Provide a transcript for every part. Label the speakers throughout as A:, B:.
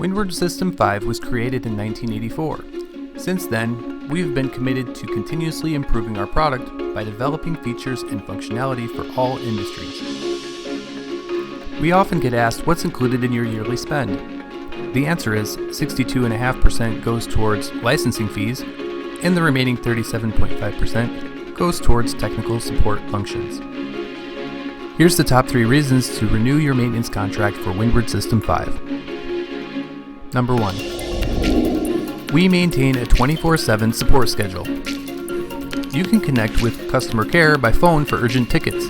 A: Windward System 5 was created in 1984. Since then, we have been committed to continuously improving our product by developing features and functionality for all industries. We often get asked what's included in your yearly spend. The answer is 62.5% goes towards licensing fees, and the remaining 37.5% goes towards technical support functions. Here's the top 3 reasons to renew your maintenance contract for Windward System 5. Number 1. We maintain a 24/7 support schedule. You can connect with customer care by phone for urgent tickets.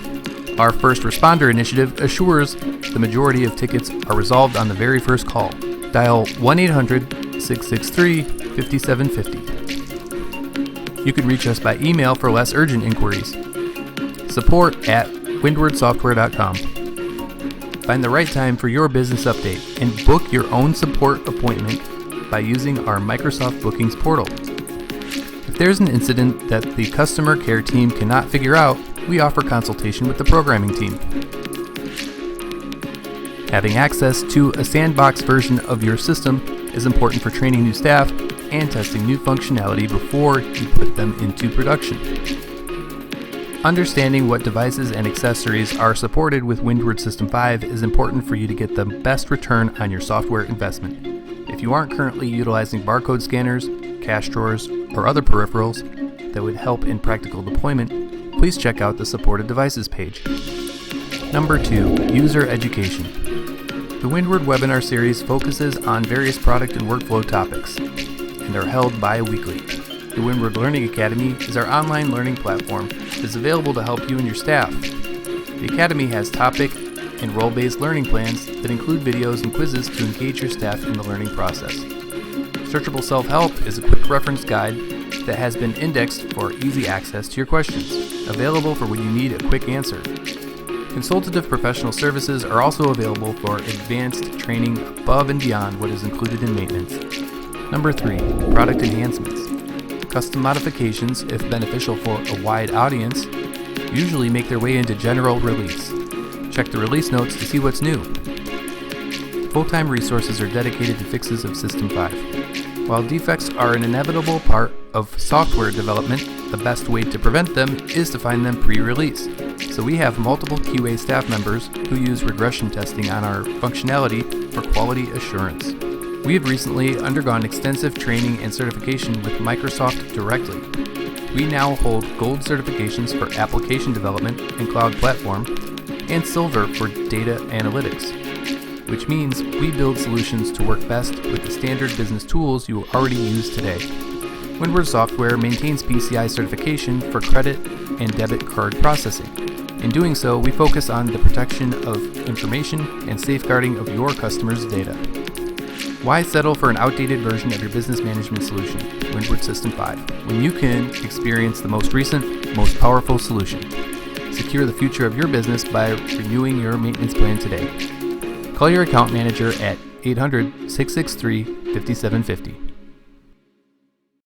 A: Our first responder initiative assures the majority of tickets are resolved on the very first call. Dial 1-800-663-5750. You can reach us by email for less urgent inquiries. support@windwardsoftware.com. Find the right time for your business update and book your own support appointment by using our Microsoft Bookings portal. If there's an incident that the customer care team cannot figure out, we offer consultation with the programming team. Having access to a sandbox version of your system is important for training new staff and testing new functionality before you put them into production. Understanding what devices and accessories are supported with Windward System 5 is important for you to get the best return on your software investment. If you aren't currently utilizing barcode scanners, cash drawers, or other peripherals that would help in practical deployment, please check out the supported devices page. Number 2, user education. The Windward webinar series focuses on various product and workflow topics and are held bi-weekly. The Windward Learning Academy is our online learning platform that is available to help you and your staff. The Academy has topic and role-based learning plans that include videos and quizzes to engage your staff in the learning process. Searchable Self-Help is a quick reference guide that has been indexed for easy access to your questions, available for when you need a quick answer. Consultative professional services are also available for advanced training above and beyond what is included in maintenance. Number 3, product enhancements. Custom modifications, if beneficial for a wide audience, usually make their way into general release. Check the release notes to see what's new. Full-time resources are dedicated to fixes of System 5. While defects are an inevitable part of software development, the best way to prevent them is to find them pre-release. So we have multiple QA staff members who use regression testing on our functionality for quality assurance. We have recently undergone extensive training and certification with Microsoft directly. We now hold gold certifications for application development and cloud platform, and silver for data analytics, which means we build solutions to work best with the standard business tools you already use today. Windward Software maintains PCI certification for credit and debit card processing. In doing so, we focus on the protection of information and safeguarding of your customers' data. Why settle for an outdated version of your business management solution, Windward System 5, when you can experience the most recent, most powerful solution? Secure the future of your business by renewing your maintenance plan today. Call your account manager at 800-663-5750.